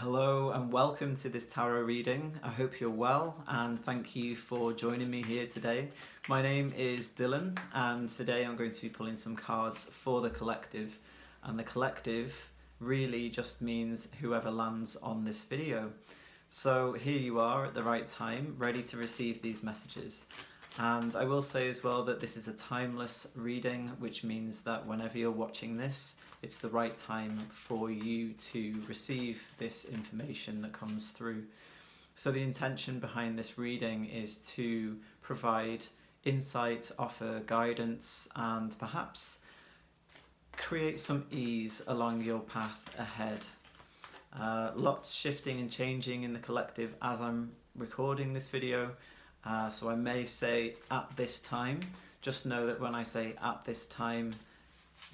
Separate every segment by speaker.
Speaker 1: Hello and welcome to this tarot reading. I hope you're well and thank you for joining me here today. My name is Dylan and today I'm going to be pulling some cards for the collective, and the collective really just means whoever lands on this video. So here you are at the right time, ready to receive these messages. And I will say as well that this is a timeless reading, which means that whenever you're watching this, it's the right time for you to receive this information that comes through. So the intention behind this reading is to provide insight, offer guidance, and perhaps create some ease along your path ahead. Lots shifting and changing in the collective as I'm recording this video. So I may say at this time. Just know that when I say at this time,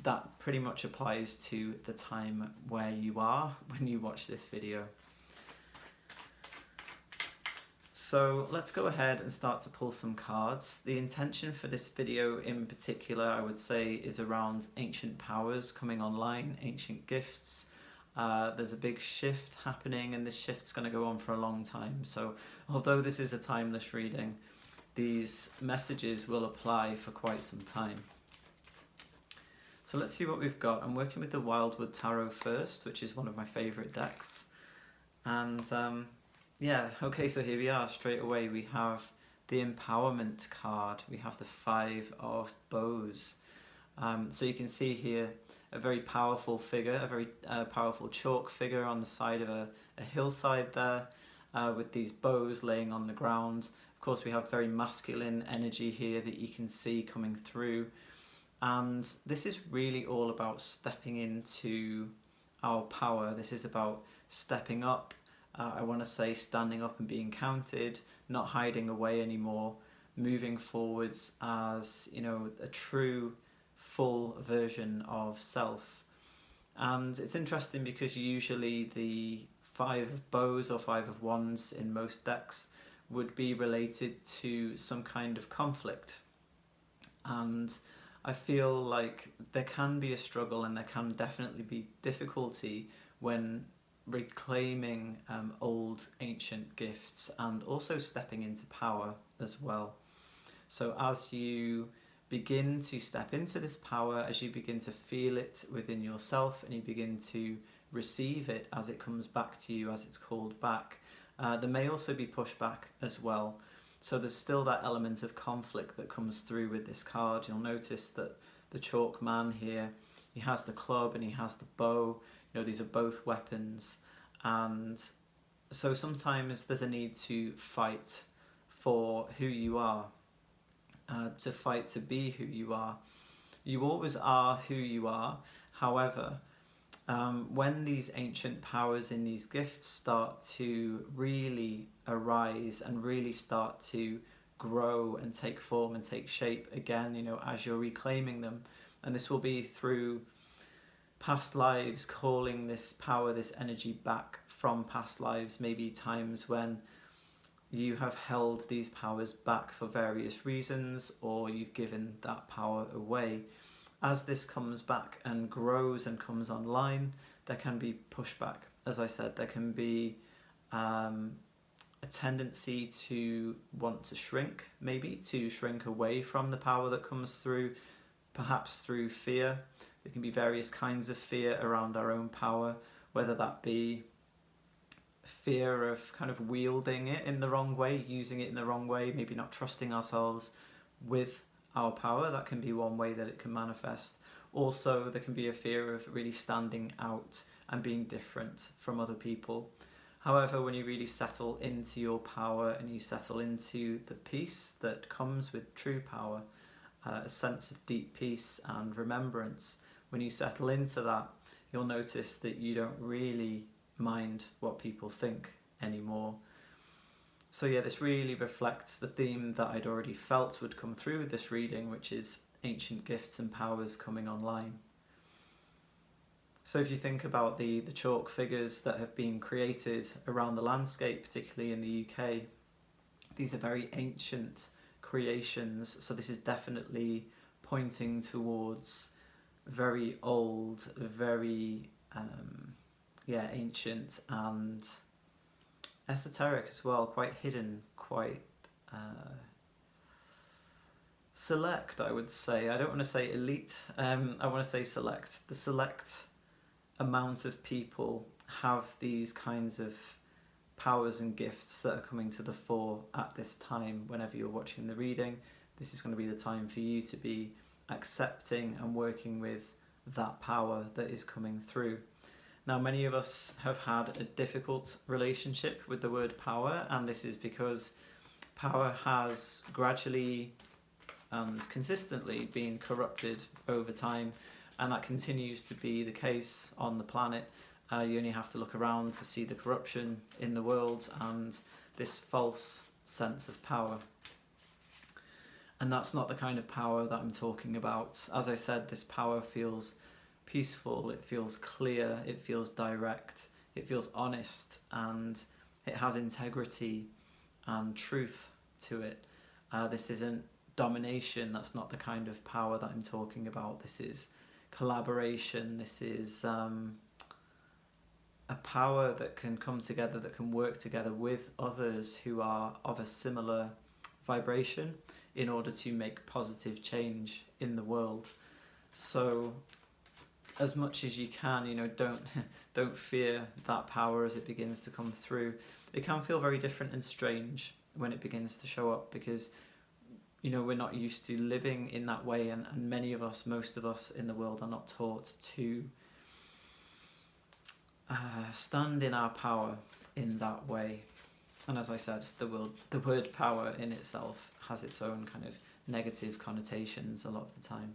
Speaker 1: that pretty much applies to the time where you are when you watch this video. So let's go ahead and start to pull some cards. The intention for this video in particular, I would say, is around ancient powers coming online, ancient gifts. There's a big shift happening and this shift's going to go on for a long time. So although this is a timeless reading, these messages will apply for quite some time. So let's see what we've got. I'm working with the Wildwood Tarot first, which is one of my favourite decks. And yeah, okay, so here we are. Straight away we have the Empowerment card. We have the Five of Bows. So you can see here a very powerful figure, a very powerful chalk figure on the side of a hillside there, with these bows laying on the ground. Of course, we have very masculine energy here that you can see coming through. And this is really all about stepping into our power. This is about stepping up. I want to say standing up and being counted, not hiding away anymore, moving forwards as, you know, a true full version of self. And it's interesting because usually the Five of Bows or Five of Wands in most decks would be related to some kind of conflict. And I feel like there can be a struggle and there can definitely be difficulty when reclaiming old ancient gifts and also stepping into power as well. So as you begin to step into this power, as you begin to feel it within yourself and you begin to receive it as it comes back to you, as it's called back, there may also be pushback as well. So there's still that element of conflict that comes through with this card. You'll notice that the chalk man here, he has the club and he has the bow. You know, these are both weapons. And so sometimes there's a need to fight for who you are, to fight to be who you are. You always are who you are. However, when these ancient powers in these gifts start to really arise and really start to grow and take form and take shape again, you know, as you're reclaiming them, and this will be through past lives, calling this power, this energy back from past lives, maybe times when you have held these powers back for various reasons, or you've given that power away. As this comes back and grows and comes online, there can be pushback. As I said, there can be a tendency to want to shrink, maybe to shrink away from the power that comes through, perhaps through fear. There can be various kinds of fear around our own power, whether that be fear of kind of wielding it in the wrong way, using it in the wrong way, maybe not trusting ourselves with our power. That can be one way that it can manifest. Also, there can be a fear of really standing out and being different from other people. However, when you really settle into your power and you settle into the peace that comes with true power, a sense of deep peace and remembrance, when you settle into that, you'll notice that you don't really mind what people think anymore. So yeah, this really reflects the theme that I'd already felt would come through with this reading, which is ancient gifts and powers coming online. So if you think about the chalk figures that have been created around the landscape, particularly in the UK, these are very ancient creations. So this is definitely pointing towards very old, very ancient and esoteric as well, quite hidden, quite select, I would say. I don't want to say elite, I want to say select. The select amount of people have these kinds of powers and gifts that are coming to the fore at this time. Whenever you're watching the reading, this is going to be the time for you to be accepting and working with that power that is coming through. Now, many of us have had a difficult relationship with the word power, and this is because power has gradually and consistently been corrupted over time, and that continues to be the case on the planet. You only have to look around to see the corruption in the world and this false sense of power. And that's not the kind of power that I'm talking about. As I said, this power feels peaceful, it feels clear, it feels direct, it feels honest, and it has integrity and truth to it. This isn't domination, that's not the kind of power that I'm talking about. This is collaboration, this is a power that can come together, that can work together with others who are of a similar vibration in order to make positive change in the world. So as much as you can, don't fear that power as it begins to come through. It can feel very different and strange when it begins to show up, because we're not used to living in that way, and many of us, most of us in the world, are not taught to stand in our power in that way. And as I said, the word power in itself has its own kind of negative connotations a lot of the time.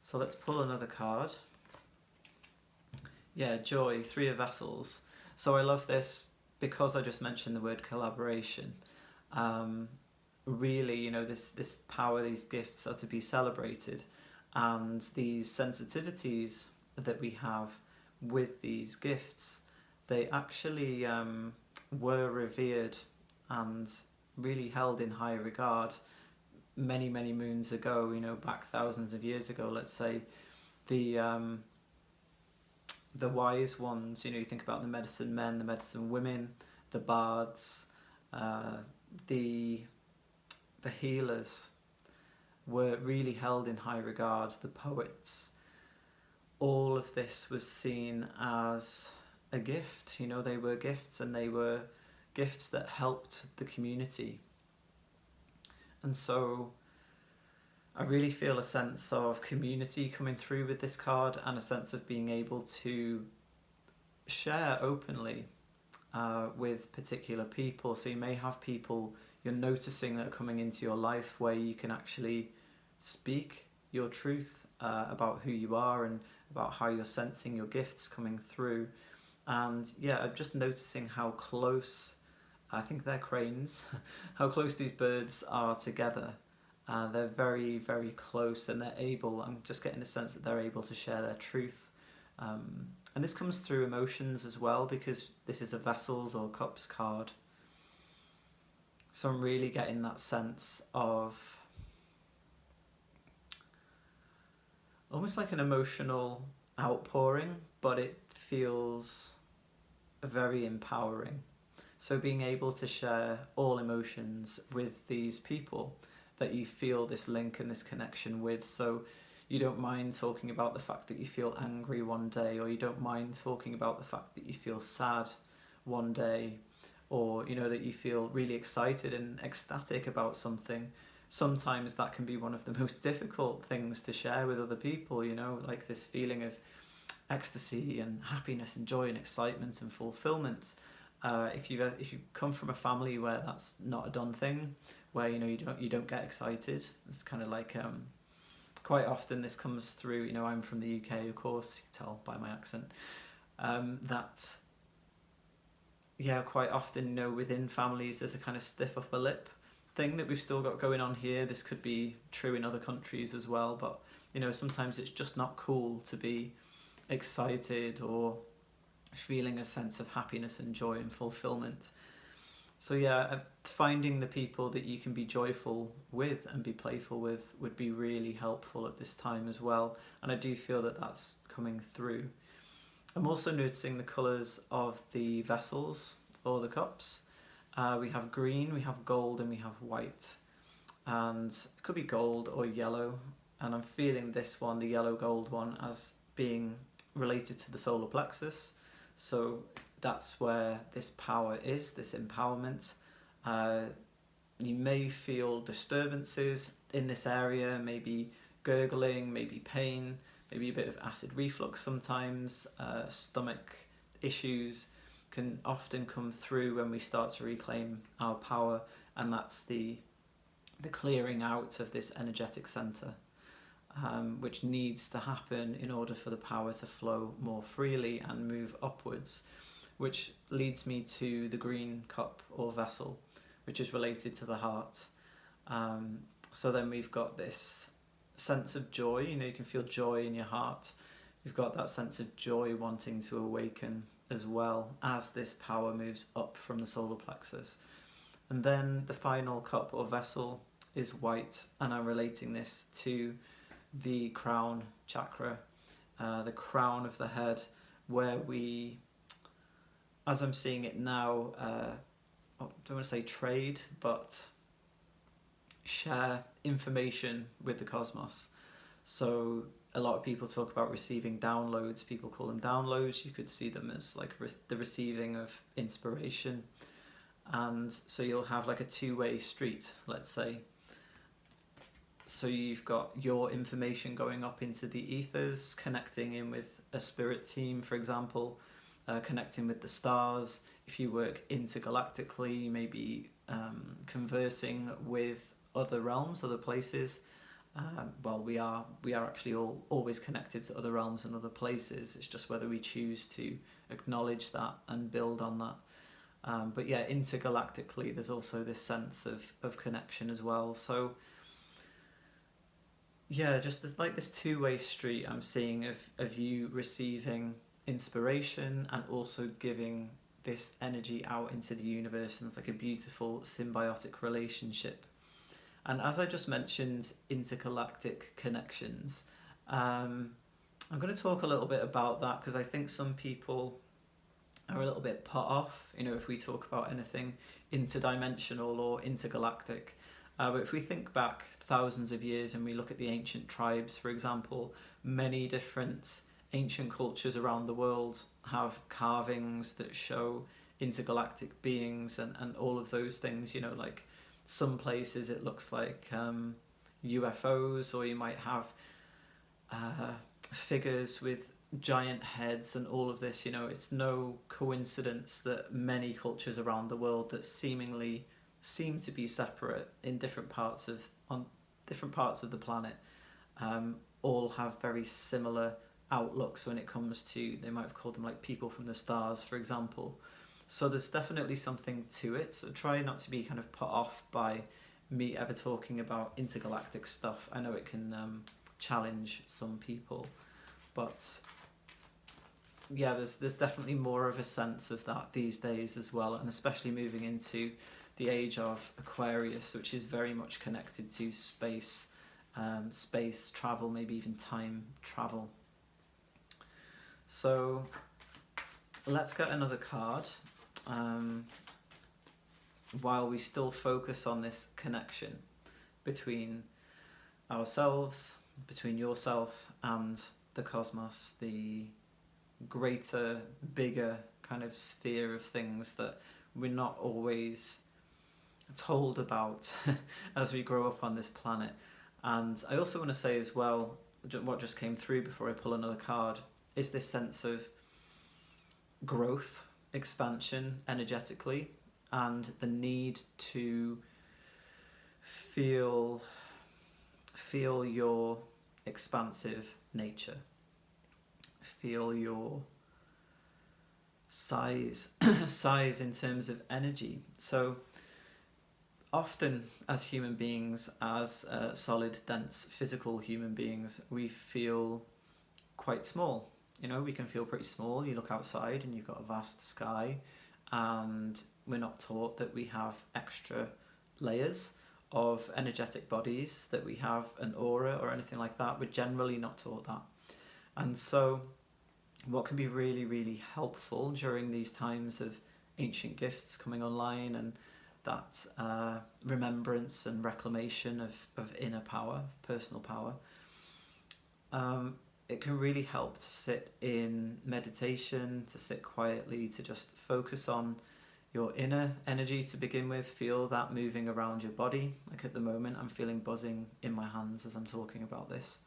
Speaker 1: So let's pull another card. Yeah, Joy, Three of Vessels. So I love this because I just mentioned the word collaboration. Really, this power, these gifts are to be celebrated, and these sensitivities that we have with these gifts, they actually were revered and really held in high regard many moons ago, back thousands of years ago. Let's say the wise ones, you think about the medicine men, the medicine women, the bards, the healers were really held in high regard, the poets. All of this was seen as a gift. They were gifts, and they were gifts that helped the community. And so I really feel a sense of community coming through with this card, and a sense of being able to share openly with particular people. So you may have people you're noticing that are coming into your life where you can actually speak your truth about who you are and about how you're sensing your gifts coming through. And yeah, I'm just noticing how close, I think they're cranes, how close these birds are together. They're very close, and I'm just getting the sense that they're able to share their truth. And this comes through emotions as well, because this is a Vessels or Cups card. So I'm really getting that sense of almost like an emotional outpouring, but it feels very empowering. So being able to share all emotions with these people that you feel this link and this connection with. So you don't mind talking about the fact that you feel angry one day, or you don't mind talking about the fact that you feel sad one day, or that you feel really excited and ecstatic about something. Sometimes that can be one of the most difficult things to share with other people, like this feeling of ecstasy and happiness and joy and excitement and fulfillment. If you come from a family where that's not a done thing, where you don't get excited, it's kind of like quite often this comes through. I'm from the UK, of course, you can tell by my accent. Quite often, within families, there's a kind of stiff upper lip thing that we've still got going on here. This could be true in other countries as well, but sometimes it's just not cool to be excited or feeling a sense of happiness and joy and fulfillment. So finding the people that you can be joyful with and be playful with would be really helpful at this time as well, and I do feel that that's coming through. I'm also noticing the colours of the vessels or the cups. We have green, we have gold, and we have white. And it could be gold or yellow. And I'm feeling this one, the yellow gold one, as being related to the solar plexus. So that's where this power is, this empowerment. You may feel disturbances in this area, maybe gurgling, maybe pain, maybe a bit of acid reflux sometimes. Stomach issues can often come through when we start to reclaim our power, and that's the clearing out of this energetic center, which needs to happen in order for the power to flow more freely and move upwards, which leads me to the green cup or vessel, which is related to the heart. So then we've got this sense of joy, you can feel joy in your heart. You've got that sense of joy wanting to awaken as well as this power moves up from the solar plexus. And then the final cup or vessel is white, and I'm relating this to the crown chakra, the crown of the head, where we, as I'm seeing it now, I don't want to say trade, but share information with the cosmos. So a lot of people talk about receiving downloads. People call them downloads. You could see them as like the receiving of inspiration. And so you'll have like a two-way street, let's say. So you've got your information going up into the ethers, connecting in with a spirit team, for example, connecting with the stars. If you work intergalactically, maybe conversing with other realms, other places. Well, we are actually always connected to other realms and other places. It's just whether we choose to acknowledge that and build on that. But yeah, intergalactically, there's also this sense of connection as well. So yeah, just like this two-way street I'm seeing of you receiving inspiration and also giving this energy out into the universe, and it's like a beautiful symbiotic relationship. And as I just mentioned, intergalactic connections, I'm going to talk a little bit about that because I think some people are a little bit put off, if we talk about anything interdimensional or intergalactic. But if we think back thousands of years and we look at the ancient tribes, for example, many different ancient cultures around the world have carvings that show intergalactic beings and all of those things, like some places it looks like UFOs, or you might have figures with giant heads and all of this. It's no coincidence that many cultures around the world that seemingly seem to be separate in different parts of the planet all have very similar outlooks when it comes to, they might have called them like people from the stars, for example. So there's definitely something to it. So try not to be kind of put off by me ever talking about intergalactic stuff. I know it can challenge some people, but yeah, there's definitely more of a sense of that these days as well, and especially moving into the age of Aquarius, which is very much connected to space, space travel, maybe even time travel. So let's get another card while we still focus on this connection between ourselves, between yourself and the cosmos, the greater, bigger kind of sphere of things that we're not always told about as we grow up on this planet. And I also want to say as well, what just came through before I pull another card, is this sense of growth, expansion energetically, and the need to feel your expansive nature, feel your size in terms of energy. So often as human beings, as solid, dense, physical human beings, we feel quite small. We can feel pretty small. You look outside and you've got a vast sky, and we're not taught that we have extra layers of energetic bodies, that we have an aura or anything like that. We're generally not taught that. And so what can be really, really helpful during these times of ancient gifts coming online and that remembrance and reclamation of inner power, personal power. It can really help to sit in meditation, to sit quietly, to just focus on your inner energy to begin with. Feel that moving around your body. Like at the moment, I'm feeling buzzing in my hands as I'm talking about this.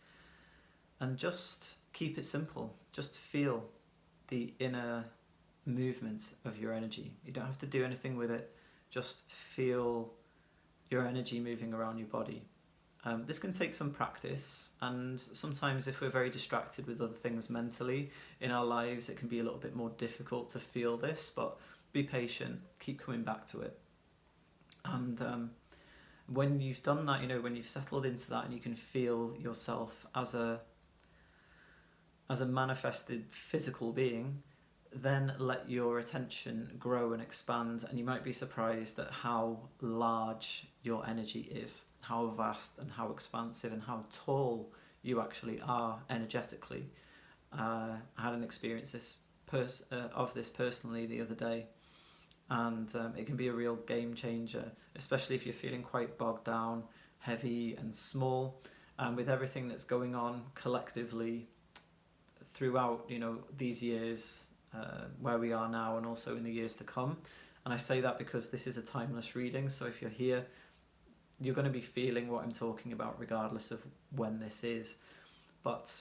Speaker 1: And just keep it simple. Just feel the inner movement of your energy. You don't have to do anything with it. Just feel your energy moving around your body. This can take some practice, and sometimes if we're very distracted with other things mentally in our lives, it can be a little bit more difficult to feel this, but be patient, keep coming back to it. And when you've done that, when you've settled into that and you can feel yourself as a manifested physical being, then let your attention grow and expand, and you might be surprised at how large your energy is, how vast and how expansive and how tall you actually are energetically. I had an experience of this personally the other day, and it can be a real game changer, especially if you're feeling quite bogged down, heavy and small, and with everything that's going on collectively throughout these years, where we are now and also in the years to come. And I say that because this is a timeless reading, so if you're here, you're going to be feeling what I'm talking about regardless of when this is. But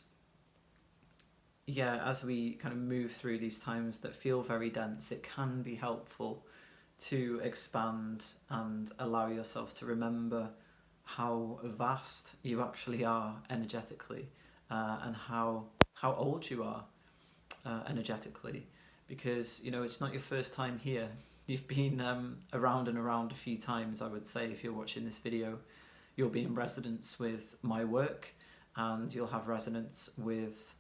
Speaker 1: yeah, as we kind of move through these times that feel very dense, it can be helpful to expand and allow yourself to remember how vast you actually are energetically, and how old you are energetically, because it's not your first time here. You've been around and around a few times. I would say if you're watching this video, you'll be in resonance with my work, and you'll have resonance with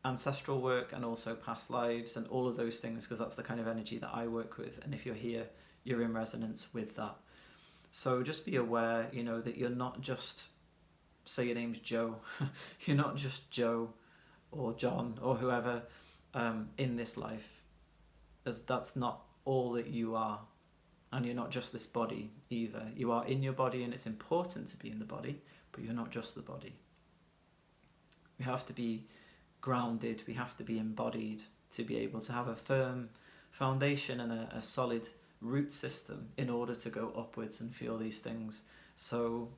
Speaker 1: ancestral work and also past lives and all of those things, because that's the kind of energy that I work with. And if you're here, you're in resonance with that. So just be aware, that you're not just, say your name's Joe, you're not just Joe or John or whoever in this life. That's not all that you are. And you're not just this body either. You are in your body, and it's important to be in the body, but you're not just the body. We have to be grounded, we have to be embodied to be able to have a firm foundation and a solid root system in order to go upwards and feel these things. So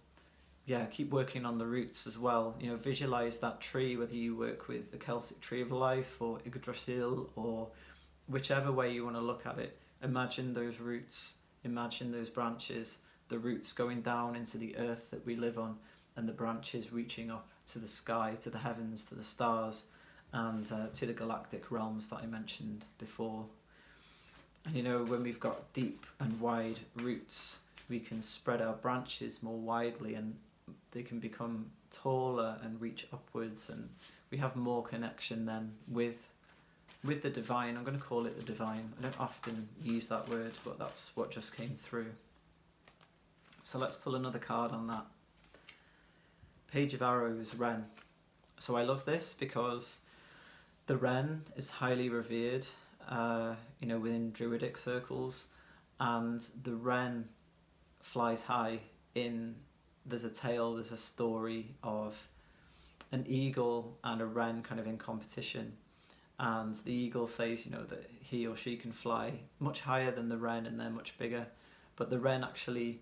Speaker 1: yeah, keep working on the roots as well. Visualize that tree, whether you work with the Celtic Tree of Life or Yggdrasil, or whichever way you want to look at it. Imagine those roots, imagine those branches, the roots going down into the earth that we live on, and the branches reaching up to the sky, to the heavens, to the stars, and to the galactic realms that I mentioned before. And when we've got deep and wide roots, we can spread our branches more widely, and they can become taller and reach upwards, and we have more connection then with the divine. I'm going to call it the divine. I don't often use that word, but that's what just came through. So let's pull another card on that. Page of Arrows, Wren. So I love this because the wren is highly revered, within druidic circles, and the wren flies high. There's a tale, there's a story of an eagle and a wren kind of in competition, and the eagle says that he or she can fly much higher than the wren and they're much bigger, but the wren actually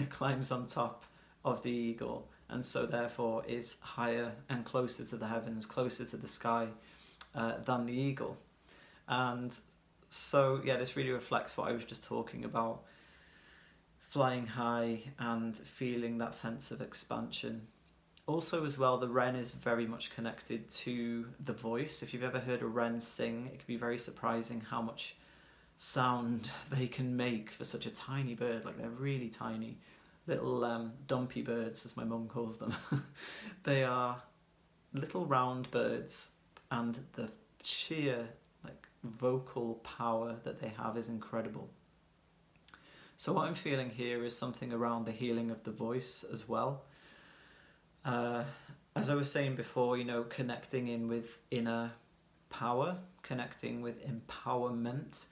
Speaker 1: climbs on top of the eagle, and so therefore is higher and closer to the heavens, closer to the sky than the eagle. And so yeah, this really reflects what I was just talking about, flying high and feeling that sense of expansion. Also as well, the wren is very much connected to the voice. If you've ever heard a wren sing, it can be very surprising how much sound they can make for such a tiny bird. Like, they're really tiny, little dumpy birds, as my mum calls them. They are little round birds, and the sheer vocal power that they have is incredible. So what I'm feeling here is something around the healing of the voice as well. as I was saying before, connecting in with inner power, connecting with empowerment,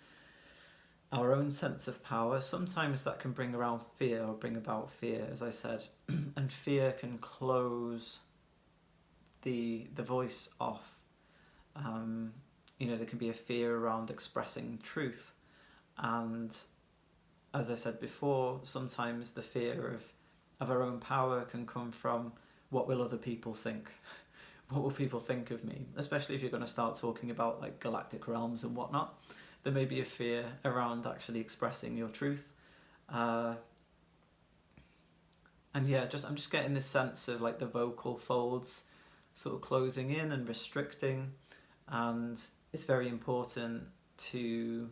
Speaker 1: our own sense of power. Sometimes that can bring around fear or bring about fear, as I said, and fear can close the voice off. There can be a fear around expressing truth, and as I said before, sometimes the fear of our own power can come from what will other people think. What will people think of me? Especially if you're going to start talking about like galactic realms and whatnot. There may be a fear around actually expressing your truth. And yeah, I'm just getting this sense of like the vocal folds sort of closing in and restricting. And it's very important to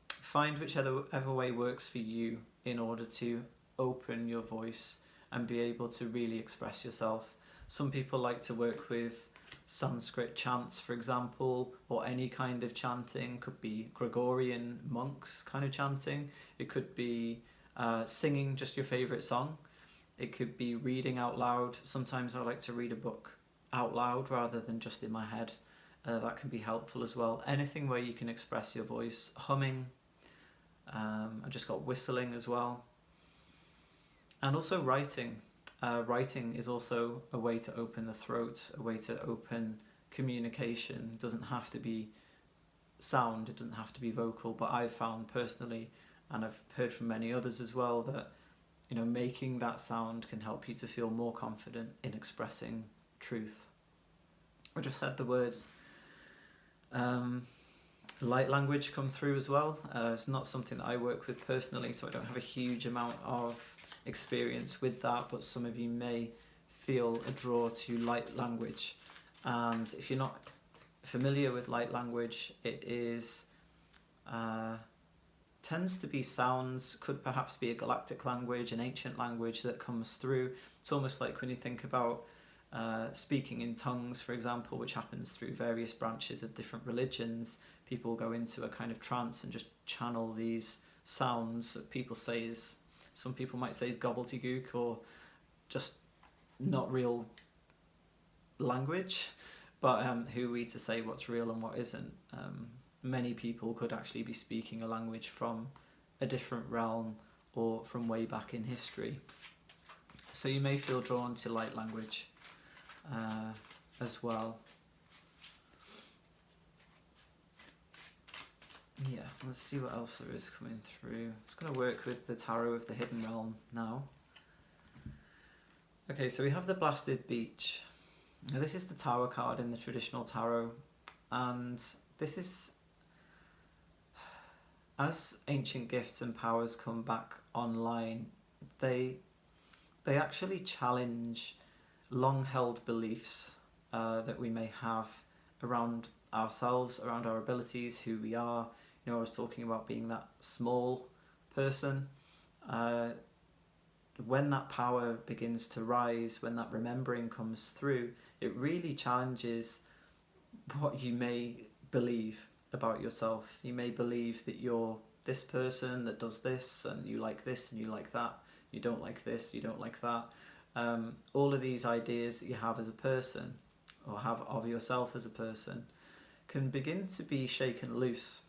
Speaker 1: find whichever way works for you in order to open your voice and be able to really express yourself. Some people like to work with Sanskrit chants, for example, or any kind of chanting. Could be Gregorian monks kind of chanting. It could be singing just your favourite song. It could be reading out loud. Sometimes I like to read a book out loud rather than just in my head. That can be helpful as well. Anything where you can express your voice. Humming. I just got whistling as well. And also writing. Writing is also a way to open the throat, a way to open communication. It doesn't have to be sound, it doesn't have to be vocal, but I've found personally, and I've heard from many others as well, that making that sound can help you to feel more confident in expressing truth. I just heard the words light language come through as well. It's not something that I work with personally, so I don't have a huge amount of experience with that, but some of you may feel a draw to light language. And if you're not familiar with light language, it is tends to be sounds, could perhaps be a galactic language, an ancient language that comes through. It's almost like when you think about speaking in tongues, for example, which happens through various branches of different religions. People go into a kind of trance and just channel these sounds that people say is, some people might say is gobbledygook or just not real language, but who are we to say what's real and what isn't? Many people could actually be speaking a language from a different realm or from way back in history. So you may feel drawn to light language as well. Yeah, let's see what else there is coming through. I'm just going to work with the Tarot of the Hidden Realm now. Okay, so we have the Blasted Beach. Now, this is the Tower card in the traditional tarot, and this is, as ancient gifts and powers come back online, they actually challenge long-held beliefs that we may have around ourselves, around our abilities, who we are. I was talking about being that small person. When that power begins to rise, when that remembering comes through, it really challenges what you may believe about yourself. You may believe that you're this person that does this, and you like this and you like that. You don't like this, you don't like that. All of these ideas that you have as a person, or have of yourself as a person, can begin to be shaken loose.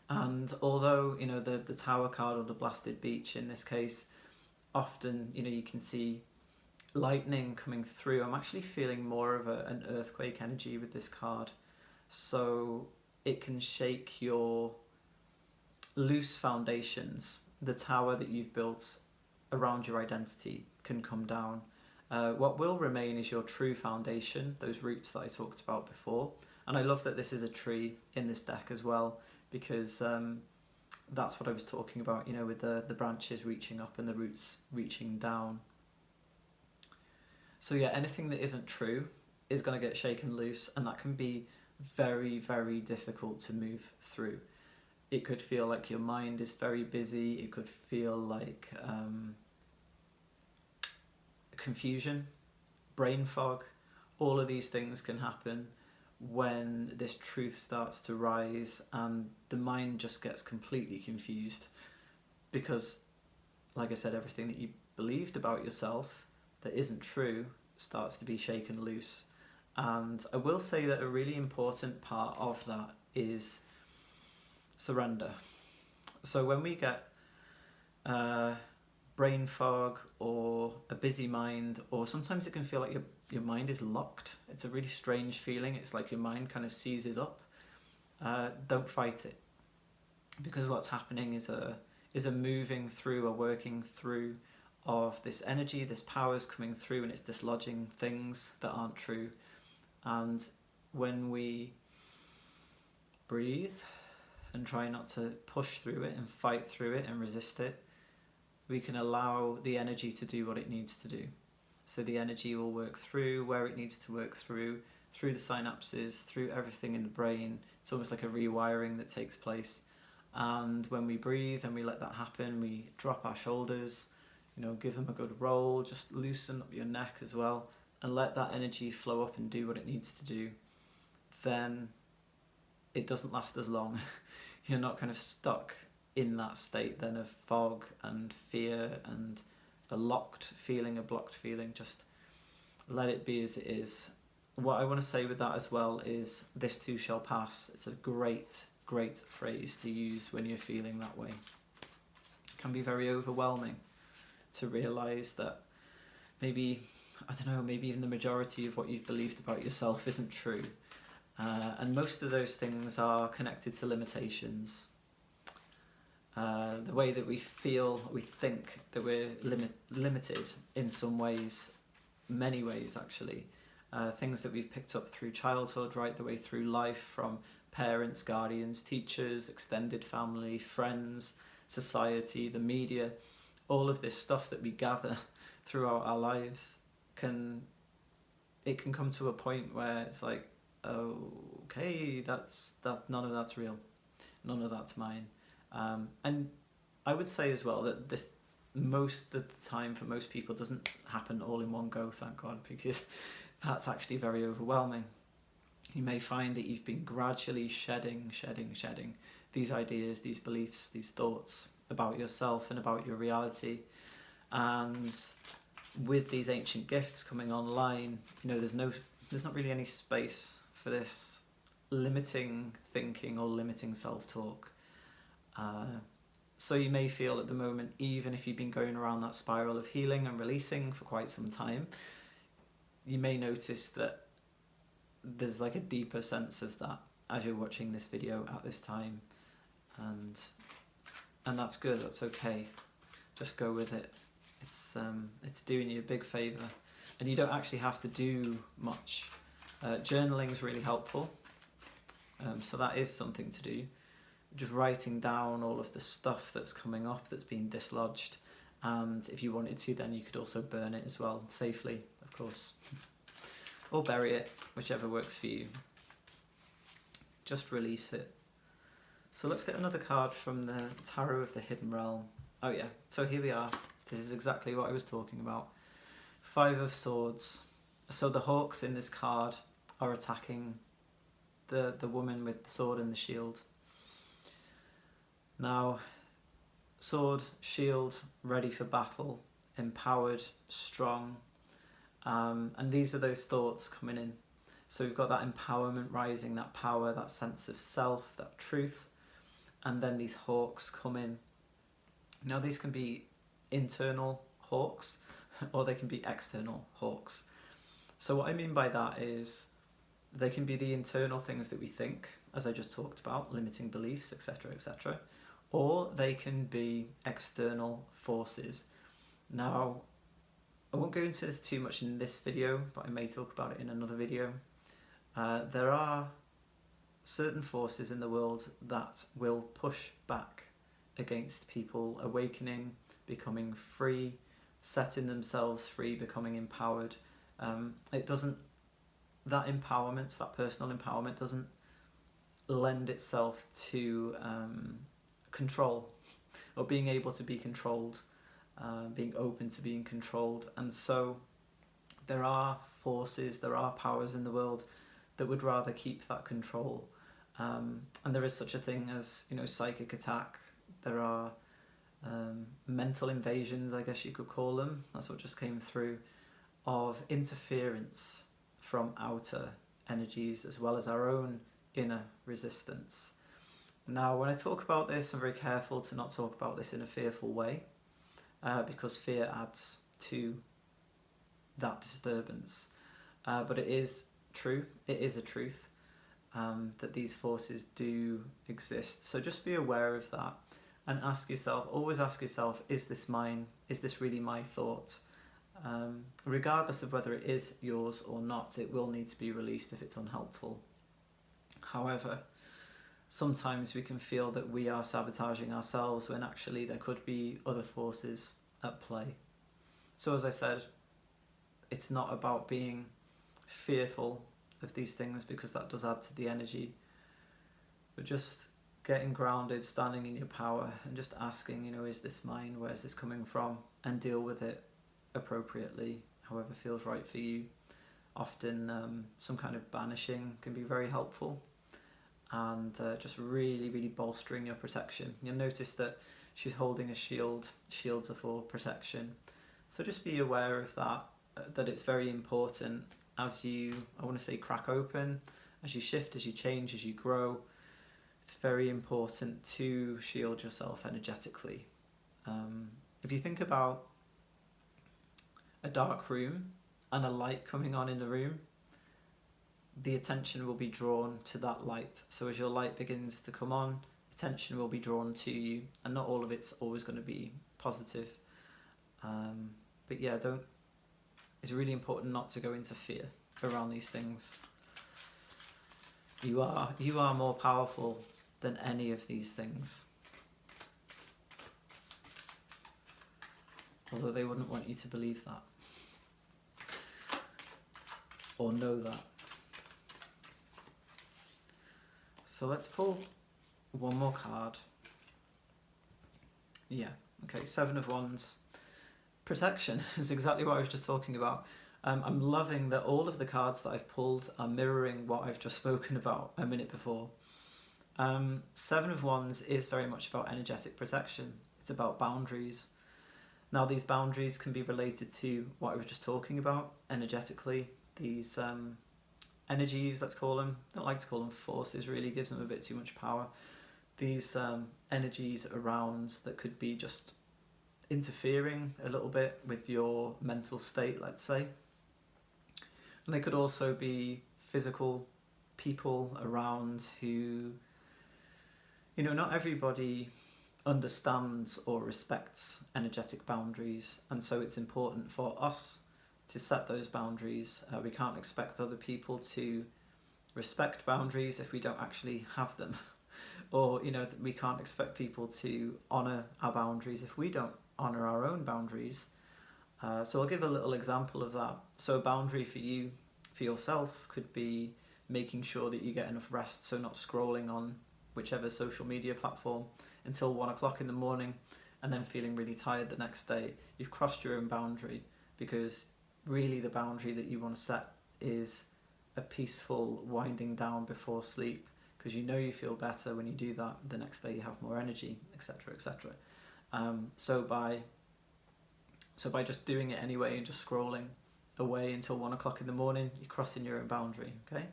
Speaker 1: And although the Tower card or the Blasted Beach in this case, often you can see lightning coming through, I'm actually feeling more of an earthquake energy with this card. So it can shake your loose foundations. The tower that you've built around your identity can come down. What will remain is your true foundation, those roots that I talked about before. And I love that this is a tree in this deck as well, because that's what I was talking about, with the branches reaching up and the roots reaching down. So yeah, anything that isn't true is going to get shaken loose, and that can be very, very difficult to move through. It could feel like your mind is very busy. It could feel like confusion, brain fog. All of these things can happen when this truth starts to rise, and the mind just gets completely confused because, like I said, everything that you believed about yourself that isn't true starts to be shaken loose. And I will say that a really important part of that is surrender. So when we get brain fog or a busy mind, or sometimes it can feel like your mind is locked. It's a really strange feeling. It's like your mind kind of seizes up. Don't fight it, because what's happening is a moving through, a working through of this energy. This power is coming through and it's dislodging things that aren't true. And when we breathe and try not to push through it and fight through it and resist it, we can allow the energy to do what it needs to do. So the energy will work through where it needs to work through the synapses, through everything in the brain. It's almost like a rewiring that takes place. And when we breathe and we let that happen, we drop our shoulders, give them a good roll, just loosen up your neck as well, and let that energy flow up and do what it needs to do. Then it doesn't last as long. You're not kind of stuck in that state then of fog and fear and a locked feeling, a blocked feeling. Just let it be as it is. What I want to say with that as well is, this too shall pass. It's a great phrase to use when you're feeling that way. It can be very overwhelming to realise that maybe even the majority of what you've believed about yourself isn't true. And most of those things are connected to limitations. The way that we feel, we think that we're limited in some ways, many ways actually. Things that we've picked up through childhood, right the way through life, from parents, guardians, teachers, extended family, friends, society, the media. All of this stuff that we gather throughout our lives can come to a point where it's like, okay, none of that's real, none of that's mine. And I would say as well that this, most of the time for most people, doesn't happen all in one go, thank God, because that's actually very overwhelming. You may find that you've been gradually shedding these ideas, these beliefs, these thoughts about yourself and about your reality. And with these ancient gifts coming online, there's not really any space for this limiting thinking or limiting self-talk. So you may feel at the moment, even if you've been going around that spiral of healing and releasing for quite some time, you may notice that there's like a deeper sense of that as you're watching this video at this time. And that's good, that's okay. Just go with it. It's doing you a big favour. And you don't actually have to do much. Journaling is really helpful. So that is something to do. Just writing down all of the stuff that's coming up, that's been dislodged. And if you wanted to, then you could also burn it as well, safely, of course. Or bury it, whichever works for you. Just release it. So let's get another card from the Tarot of the Hidden Realm. Oh yeah, so here we are. This is exactly what I was talking about. 5 of Swords. So the hawks in this card are attacking the woman with the sword and the shield. Now, sword, shield, ready for battle, empowered, strong. And these are those thoughts coming in. So we've got that empowerment rising, that power, that sense of self, that truth. And then these hawks come in. Now these can be internal hawks or they can be external hawks. So what I mean by that is they can be the internal things that we think, as I just talked about, limiting beliefs, etc., etc. Or they can be external forces. Now, I won't go into this too much in this video, but I may talk about it in another video. There are certain forces in the world that will push back against people awakening, becoming free, setting themselves free, becoming empowered. That empowerment, that personal empowerment, doesn't lend itself to control or being able to be controlled, being open to being controlled. And so there are forces, there are powers in the world that would rather keep that control. And there is such a thing as, psychic attack. There are mental invasions, I guess you could call them. That's what just came through. of interference from outer energies as well as our own inner resistance. Now, when I talk about this, I'm very careful to not talk about this in a fearful way, because fear adds to that disturbance. But it is true, it is a truth, that these forces do exist. So just be aware of that and ask yourself, always ask yourself, is this mine? Is this really my thought? Regardless of whether it is yours or not, it will need to be released if it's unhelpful. However, sometimes we can feel that we are sabotaging ourselves when actually there could be other forces at play. So as I said, it's not about being fearful of these things, because that does add to the energy, but just getting grounded, standing in your power, and just asking, is this mine? Where's this coming from? And deal with it appropriately, however feels right for you. Often some kind of banishing can be very helpful, and just really, really bolstering your protection. You'll notice that she's holding a shield. Shields are for protection. So just be aware of that it's very important as you, I want to say, crack open, as you shift, as you change, as you grow. It's very important to shield yourself energetically. If you think about a dark room and a light coming on in the room, the attention will be drawn to that light. So as your light begins to come on, attention will be drawn to you, and not all of it's always going to be positive. But yeah, it's really important not to go into fear around these things. You are more powerful than any of these things. Although they wouldn't want you to believe that or know that. So let's pull one more card. Yeah, okay, Seven of Wands. Protection is exactly what I was just talking about. I'm loving that all of the cards that I've pulled are mirroring what I've just spoken about a minute before. Seven of Wands is very much about energetic protection. It's about boundaries. Now, these boundaries can be related to what I was just talking about energetically. These energies, let's call them, I don't like to call them forces, really gives them a bit too much power. These energies around that could be just interfering a little bit with your mental state, let's say. And they could also be physical people around who, not everybody understands or respects energetic boundaries, and so it's important for us to set those boundaries. We can't expect other people to respect boundaries if we don't actually have them. Or, we can't expect people to honour our boundaries if we don't honour our own boundaries. So I'll give a little example of that. So a boundary for you, for yourself, could be making sure that you get enough rest, so not scrolling on whichever social media platform until 1 o'clock in the morning and then feeling really tired the next day. You've crossed your own boundary, because really the boundary that you want to set is a peaceful winding down before sleep, because you feel better when you do that. The next day you have more energy, etc., etc. So by just doing it anyway and just scrolling away until 1 o'clock in the morning, you're crossing your own boundary, okay?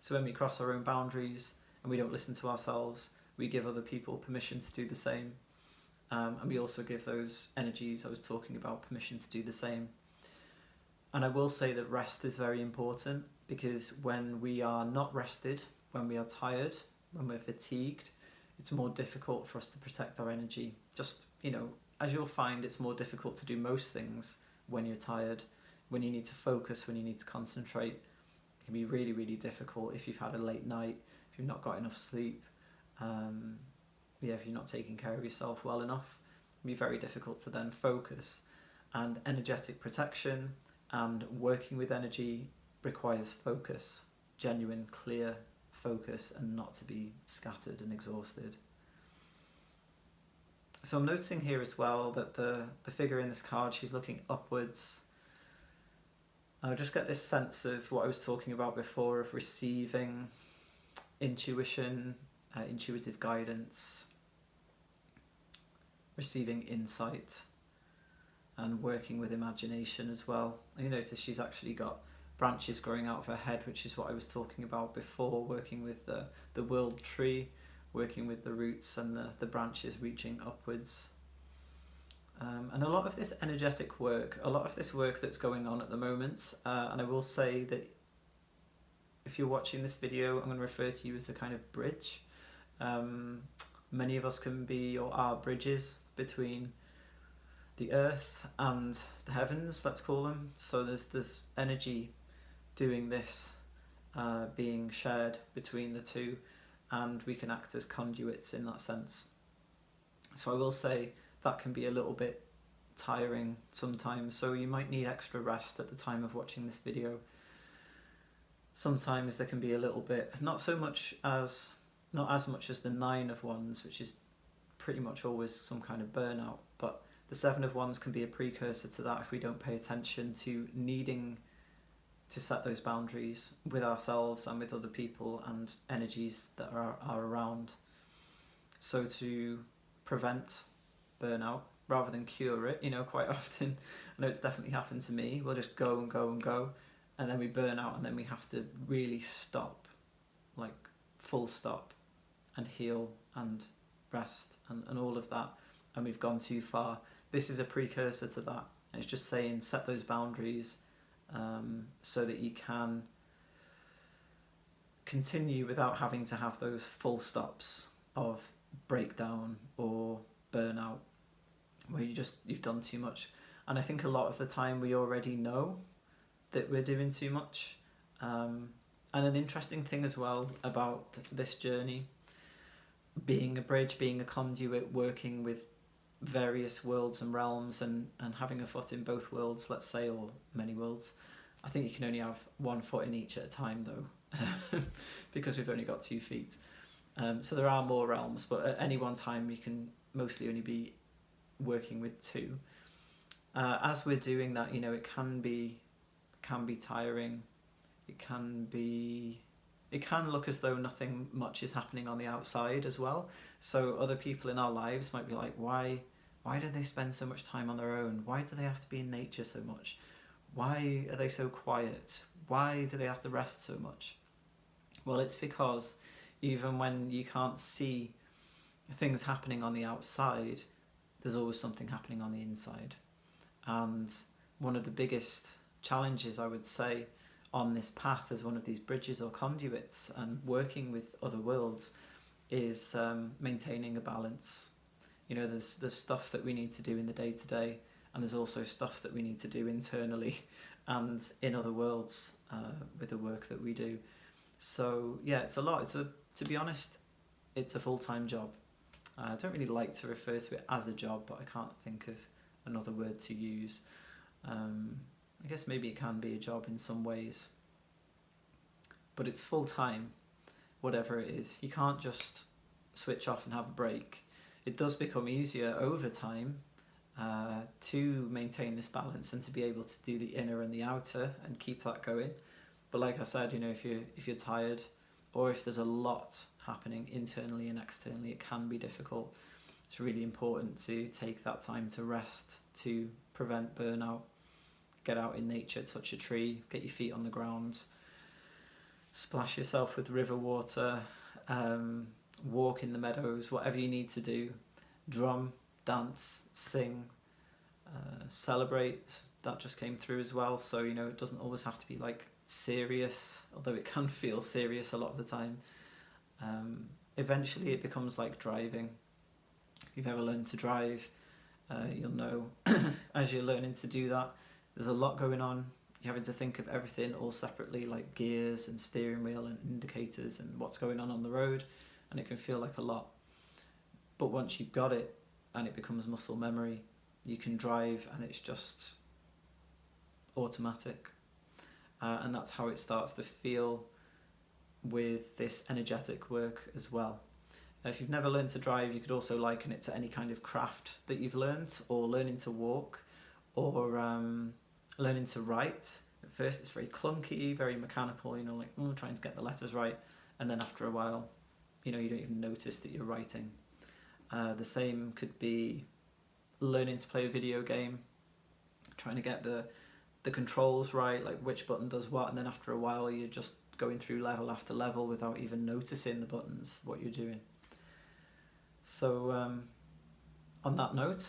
Speaker 1: So when we cross our own boundaries and we don't listen to ourselves, we give other people permission to do the same. And we also give those energies I was talking about permission to do the same. And I will say that rest is very important, because when we are not rested, when we are tired, when we're fatigued, it's more difficult for us to protect our energy. Just, as you'll find, it's more difficult to do most things when you're tired, when you need to focus, when you need to concentrate. It can be really, really difficult if you've had a late night, if you've not got enough sleep, if you're not taking care of yourself well enough. It can be very difficult to then focus. And energetic protection and working with energy requires focus, genuine, clear focus, and not to be scattered and exhausted. So I'm noticing here as well that the figure in this card, she's looking upwards. I just get this sense of what I was talking about before, of receiving intuition, intuitive guidance, receiving insight. and working with imagination as well. And you notice she's actually got branches growing out of her head, which is what I was talking about before, working with the world tree, working with the roots and the branches reaching upwards. And a lot of this energetic work, a lot of this work that's going on at the moment, and I will say that if you're watching this video, I'm going to refer to you as a kind of bridge. Many of us can be or are bridges between the earth and the heavens, let's call them. So there's energy doing this, being shared between the two, and we can act as conduits in that sense. So I will say that can be a little bit tiring sometimes, so you might need extra rest at the time of watching this video. Sometimes there can be a little bit, not as much as the 9 of Wands, which is pretty much always some kind of burnout, but the 7 of Wands can be a precursor to that if we don't pay attention to needing to set those boundaries with ourselves and with other people and energies that are around. So to prevent burnout rather than cure it, quite often, I know it's definitely happened to me, we'll just go and go and go, and then we burn out, and then we have to really stop, like full stop, and heal and rest and all of that, and we've gone too far. This is a precursor to that, and it's just saying set those boundaries so that you can continue without having to have those full stops of breakdown or burnout where you've done too much. And I think a lot of the time we already know that we're doing too much. And an interesting thing as well about this journey, being a bridge, being a conduit, working with various worlds and realms, and having a foot in both worlds, let's say, or many worlds. I think you can only have one foot in each at a time though, because we've only got 2 feet. So there are more realms, but at any one time you can mostly only be working with 2. As we're doing that, it can be tiring. It can look as though nothing much is happening on the outside as well. So other people in our lives might be like, why do they spend so much time on their own? Why do they have to be in nature so much? Why are they so quiet? Why do they have to rest so much? Well, it's because even when you can't see things happening on the outside, there's always something happening on the inside. And one of the biggest challenges, I would say, on this path as one of these bridges or conduits and working with other worlds is maintaining a balance. There's stuff that we need to do in the day-to-day, and there's also stuff that we need to do internally and in other worlds with the work that we do. So yeah, it's a lot. To be honest, it's a full-time job. I don't really like to refer to it as a job, but I can't think of another word to use. I guess maybe it can be a job in some ways, but it's full-time, whatever it is. You can't just switch off and have a break. It does become easier over time to maintain this balance and to be able to do the inner and the outer and keep that going. But like I said, if you're tired, or if there's a lot happening internally and externally, it can be difficult. It's really important to take that time to rest, to prevent burnout. Get out in nature, touch a tree, get your feet on the ground, splash yourself with river water, walk in the meadows, whatever you need to do. Drum, dance, sing, celebrate. That just came through as well. So, it doesn't always have to be like serious, although it can feel serious a lot of the time. Eventually it becomes like driving. If you've ever learned to drive, you'll know as you're learning to do that, there's a lot going on. You're having to think of everything all separately, like gears and steering wheel and indicators and what's going on the road, and it can feel like a lot. But once you've got it and it becomes muscle memory, you can drive and it's just automatic. And that's how it starts to feel with this energetic work as well. If you've never learned to drive, you could also liken it to any kind of craft that you've learned, or learning to walk, or learning to write. At first it's very clunky, very mechanical, trying to get the letters right, and then after a while, you don't even notice that you're writing. The same could be learning to play a video game. trying to get the controls right, like which button does what, and then after a while you're just going through level after level without even noticing the buttons, what you're doing. So on that note,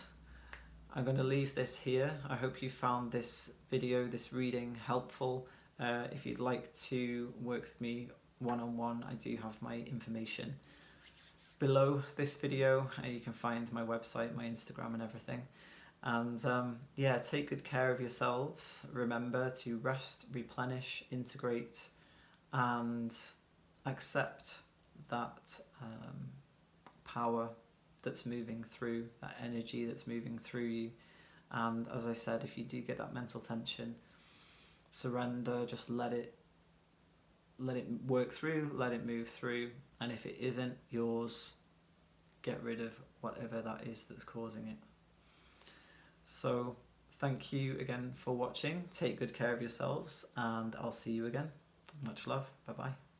Speaker 1: I'm going to leave this here. I hope you found this video, this reading helpful. If you'd like to work with me one-on-one, I do have my information below this video. You can find my website, my Instagram and everything. And yeah, take good care of yourselves. Remember to rest, replenish, integrate, and accept that power that's moving through, that energy that's moving through you. And as I said, if you do get that mental tension, surrender, just let it work through, let it move through, and if it isn't yours, get rid of whatever that is that's causing it. So thank you again for watching. Take good care of yourselves, and I'll see you again. Much love. Bye bye.